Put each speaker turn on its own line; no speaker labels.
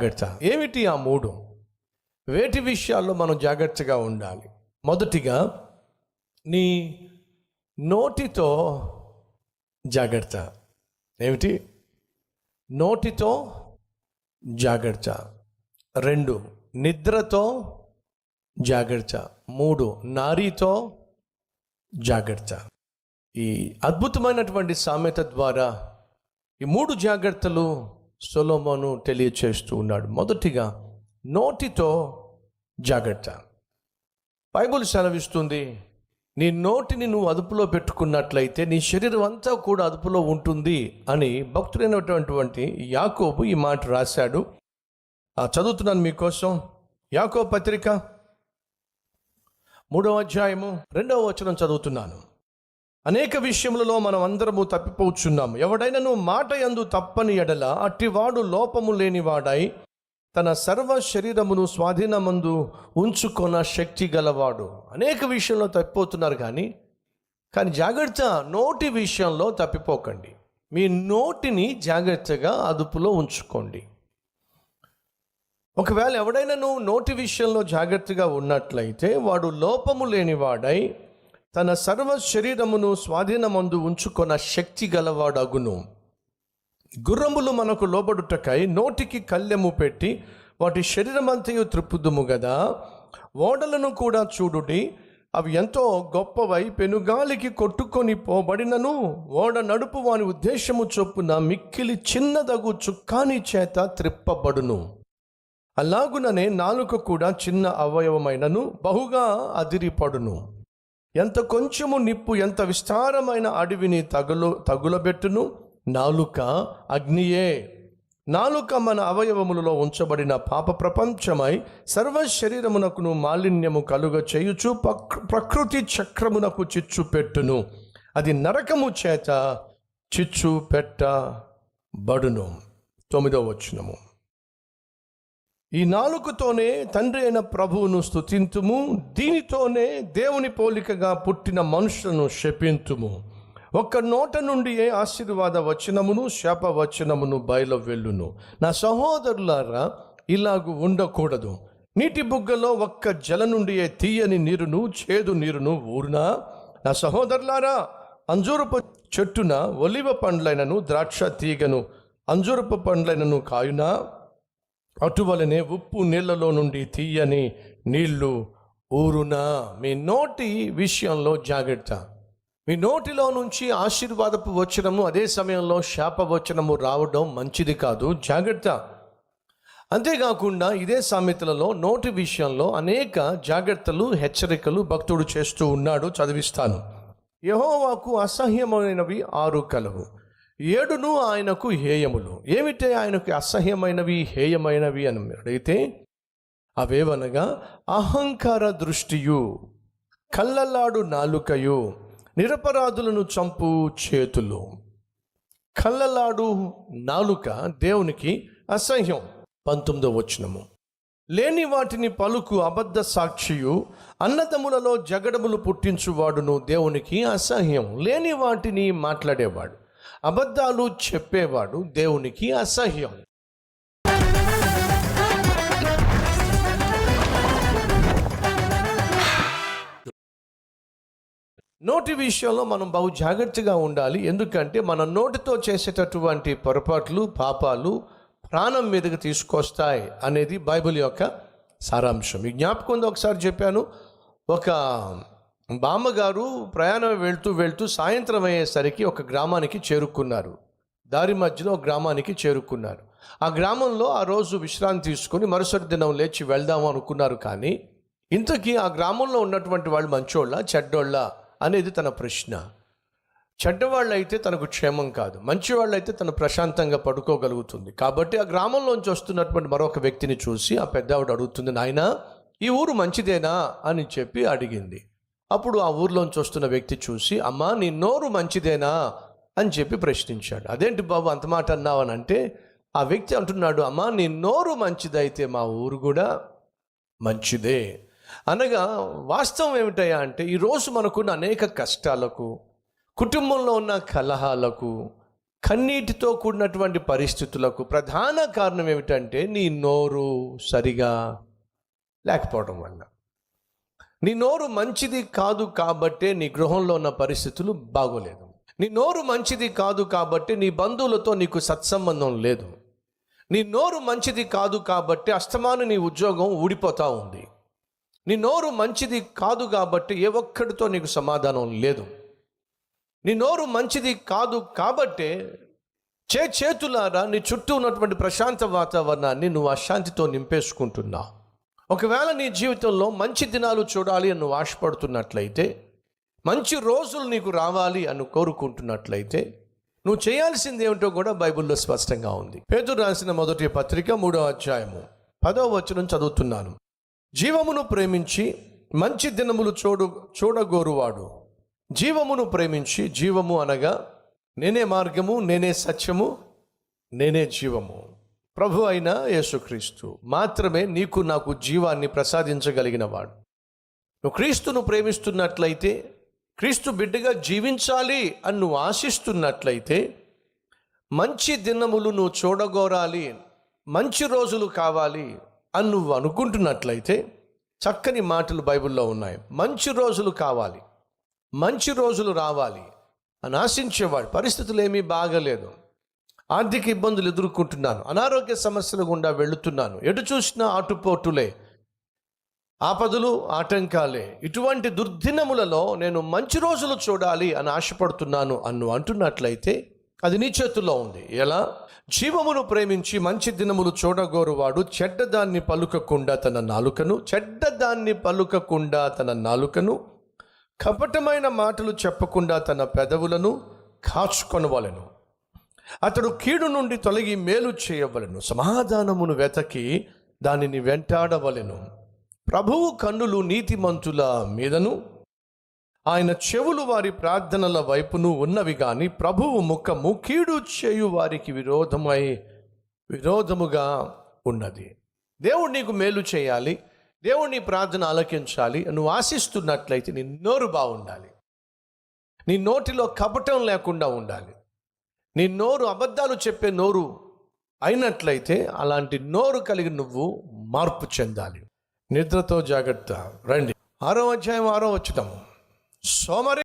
జాగ్రత్త. ఏమిటి ఆ మూడు? వేటి విషయాల్లో మనం జాగ్రత్తగా ఉండాలి? మొదటిగా నీ నోటితో జాగ్రత్త. ఏమిటి? నోటితో జాగ్రత్త. 2, నిద్రతో జాగ్రత్త. 3, నారీతో జాగ్రత్త. ఈ అద్భుతమైనటువంటి సామెత ద్వారా ఈ 3 జాగ్రత్తలు సొలొమోను తెలియచేస్తూ ఉన్నాడు. మొదటిగా నోటితో జాగ్రత్త. బైబిల్ సెలవిస్తుంది, నీ నోటిని నువ్వు అదుపులో పెట్టుకున్నట్లయితే నీ శరీరం అంతా కూడా అదుపులో ఉంటుంది అని భక్తుడైనటువంటి యాకోబు ఈ మాట రాశాడు. చదువుతున్నాను మీకోసం. యాకోబు పత్రిక 3వ అధ్యాయము 2వ వచనం చదువుతున్నాను. అనేక విషయములలో మనం అందరము తప్పిపోచున్నాము. ఎవడైనను మాట యందు తప్పని ఎడల అట్టివాడు లోపము లేనివాడై తన సర్వ శరీరమును స్వాధీనమందు ఉంచుకొన శక్తి గలవాడు. అనేక విషయంలో తప్పిపోతున్నారు కానీ జాగ్రత్త, నోటి విషయంలో తప్పిపోకండి. మీ నోటిని జాగ్రత్తగా అదుపులో ఉంచుకోండి. ఒకవేళ ఎవడైనా నోటి విషయంలో జాగ్రత్తగా ఉన్నట్లయితే వాడు లోపము లేనివాడై తన సర్వ శరీరమును స్వాధీనమందు ఉంచుకొన శక్తి గలవాడగును. గుర్రములు మనకు లోబడుటకై నోటికి కళ్ళెము పెట్టి వాటి శరీరమంతయు త్రిప్పుదుము గదా. ఓడలను కూడా చూడుడి, అవి ఎంతో గొప్పవై పెనుగాలికి కొట్టుకొని పోబడినను ఓడ నడుపు వాని ఉద్దేశము చొప్పున మిక్కిలి చిన్నదగు చుక్కాని చేత త్రిప్పబడును. అలాగుననే నాలుక కూడా చిన్న అవయవమైనను బహుగా అదిరిపడును. ఎంత కొంచెము నిప్పు ఎంత విస్తారమైన అడవిని తగులబెట్టును. నాలుక అగ్నియే. నాలుక మన అవయవములలో ఉంచబడిన పాప ప్రపంచమై సర్వ శరీరమునకును మాలిన్యము కలుగ చేయుచు ప్రకృతి చక్రమునకు చిచ్చు పెట్టును. అది నరకము చేత చిచ్చు పెట్టబడును. 9వ వచనము. ఈ నాలుకతోనే తండ్రి అయిన ప్రభువును స్తుతింతుము, దీనితోనే దేవుని పోలికగా పుట్టిన మనుషులను శపింతుము. ఒక్క నోట నుండి ఆశీర్వాద వచనమును శాప వచనమును బయలు వెళ్ళును. నా సహోదరులారా, ఇలాగు ఉండకూడదు. నీటి బుగ్గలో ఒక్క జల నుండి తీయని నీరును చేదు నీరును ఊరునా? నా సహోదరులారా, అంజూరపు చెట్టున ఒలివ పండ్లైనను ద్రాక్ష తీగను అంజూరపు పండ్లైనను కాయునా? అటువలనే ఉప్పు నీళ్లలో నుండి తీయని నీళ్లు ఊరునా? మీ నోటి విషయంలో జాగ్రత్త. మీ నోటిలో నుంచి ఆశీర్వాదపు వచనము అదే సమయంలో శాప వచనము రావడం మంచిది కాదు. జాగ్రత్త. అంతేకాకుండా ఇదే సామెతలలో నోటి విషయంలో అనేక జాగ్రత్తలు, హెచ్చరికలు భక్తుడు చేస్తూ ఉన్నాడు. చదివిస్తాను. యెహోవాకు అసహ్యమైనవి 6 కలవు, 7 ఆయనకు హేయములు. ఏమిటే ఆయనకు అసహ్యమైనవి, హేయమైనవి అని అడిగితే అవేవనగా అహంకార దృష్టియు, కళ్ళలాడు నాలుకయు, నిరపరాధులను చంపు చేతులు. కళ్ళలాడు నాలుక దేవునికి అసహ్యం. 19వ వచనము. లేని వాటిని పలుకు అబద్ధ సాక్షియు, అన్నదమ్ములలో జగడములు పుట్టించువాడును దేవునికి అసహ్యం. లేని వాటిని మాట్లాడేవాడు, అబద్ధాలు చెప్పేవాడు దేవునికి అసహ్యం. నోటి విషయంలో మనం బహు జాగ్రత్తగా ఉండాలి. ఎందుకంటే మన నోటితో చేసేటటువంటి పొరపాట్లు, పాపాలు ప్రాణం మీదకి తీసుకొస్తాయి అనేది బైబిల్ యొక్క సారాంశం. ఈ జ్ఞాపకం ఉంది, ఒకసారి చెప్పాను. ఒక బామ్మగారు ప్రయాణం వెళ్తూ సాయంత్రం అయ్యేసరికి ఒక గ్రామానికి చేరుకున్నారు. దారి మధ్యలో ఒక గ్రామానికి చేరుకున్నారు. ఆ గ్రామంలో ఆ రోజు విశ్రాంతి తీసుకొని మరుసటి దినం లేచి వెళ్దాము అనుకున్నారు. కానీ ఇంతకీ ఆ గ్రామంలో ఉన్నటువంటి వాళ్ళు మంచోళ్ళ చెడ్డోళ్ళ అనేది తన ప్రశ్న. చెడ్డవాళ్ళు అయితే తనకు క్షేమం కాదు, మంచివాళ్ళు అయితే తను ప్రశాంతంగా పడుకోగలుగుతుంది. కాబట్టి ఆ గ్రామంలోంచి వస్తున్నటువంటి మరొక వ్యక్తిని చూసి ఆ పెద్దావిడ అడుగుతుంది, నాయనా ఈ ఊరు మంచిదేనా అని చెప్పి అడిగింది. అప్పుడు ఆ ఊర్లోంచి వస్తున్న వ్యక్తి చూసి, అమ్మా నీ నోరు మంచిదేనా అని చెప్పి ప్రశ్నించాడు. అదేంటి బాబు అంత మాట అన్నావు అని అంటే, ఆ వ్యక్తి అంటున్నాడు, అమ్మా నీ నోరు మంచిదైతే మా ఊరు కూడా మంచిదే. అనగా వాస్తవం ఏమిటయ్యా అంటే, ఈరోజు మనకున్న అనేక కష్టాలకు, కుటుంబంలో ఉన్న కలహాలకు కన్నీటితో కూడినటువంటి పరిస్థితులకు ప్రధాన కారణం ఏమిటంటే నీ నోరు సరిగా లేకపోవడం వల్ల. నీ నోరు మంచిది కాదు కాబట్టే నీ గృహంలో ఉన్న పరిస్థితులు బాగోలేదు. నీ నోరు మంచిది కాదు కాబట్టి నీ బంధువులతో నీకు సత్సంబంధం లేదు. నీ నోరు మంచిది కాదు కాబట్టి అస్తమాను నీ ఉద్యోగం ఊడిపోతూ ఉంది. నీ నోరు మంచిది కాదు కాబట్టి ఏ ఒక్కడితో నీకు సమాధానం లేదు. నీ నోరు మంచిది కాదు కాబట్టే చేతులారా నీ చుట్టూ ఉన్నటువంటి ప్రశాంత వాతావరణాన్ని నువ్వు అశాంతితో నింపేసుకుంటున్నావు. ఒకవేళ నీ జీవితంలో మంచి దినాలు చూడాలి అని నువ్వు ఆశపడుతున్నట్లయితే, మంచి రోజులు నీకు రావాలి అని కోరుకుంటున్నట్లయితే, నువ్వు చేయాల్సింది ఏమిటో కూడా బైబిల్లో స్పష్టంగా ఉంది. పేతురు రాసిన మొదటి పత్రిక 3వ అధ్యాయము 10వ వచనం చదువుతున్నాను. జీవమును ప్రేమించి మంచి దినములు చూడగోరువాడు జీవమును ప్రేమించి, జీవము అనగా నేనే మార్గము, నేనే సత్యము, నేనే జీవము, ప్రభు అయిన యేసుక్రీస్తు మాత్రమే నీకు నాకు జీవాన్ని ప్రసాదించగలిగిన వాడు. నువ్వు క్రీస్తును ప్రేమిస్తున్నట్లయితే, క్రీస్తు బిడ్డగా జీవించాలి అని నువ్వు ఆశిస్తున్నట్లయితే, మంచి దినములు నువ్వు చూడగోరాలి, మంచి రోజులు కావాలి అని నువ్వు అనుకుంటున్నట్లయితే, చక్కని మాటలు బైబిల్లో ఉన్నాయి. మంచి రోజులు కావాలి, మంచి రోజులు రావాలి అని ఆశించేవాడు. పరిస్థితులు ఏమీ బాగలేదు, ఆర్థిక ఇబ్బందులు ఎదుర్కొంటున్నాను, అనారోగ్య సమస్యలు గుండా వెళుతున్నాను, ఎటు చూసినా ఆటుపోటులే, ఆపదలు ఆటంకాలే, ఇటువంటి దుర్దినములలో నేను మంచి రోజులు చూడాలి అని ఆశపడుతున్నాను అన్ను అంటున్నట్లయితే అది నీ చేతుల్లో ఉంది. ఎలా? జీవమును ప్రేమించి మంచి దినములు చూడగోరువాడు చెడ్డదాన్ని పలుకకుండా తన నాలుకను కపటమైన మాటలు చెప్పకుండా తన పెదవులను కాచుకొనవలెను. అతడు కీడు నుండి తొలగి మేలు చేయవలెను, సమాధానమును వెతకి దానిని వెంటాడవలెను. ప్రభువు కన్నులు నీతిమంతుల మీదను, ఆయన చెవులు వారి ప్రార్థనల వైపును ఉన్నవి కానీ ప్రభువు ముఖము కీడు చేయు వారికి విరోధముగా ఉన్నది. దేవుడు నీకు మేలు చేయాలి, దేవుడు నీ ప్రార్థన ఆలకించాలి నువ్వు ఆశిస్తున్నట్లయితే నీ నోరు బాగుండాలి, నీ నోటిలో కపటం లేకుండా ఉండాలి. నీ నోరు అబద్ధాలు చెప్పే నోరు అయినట్లయితే అలాంటి నోరు కలిగి నువ్వు మార్పు చెందాలి. నిద్రతో జాగ్రత్త. రండి 6వ అధ్యాయం 6వ వచనం. సోమరి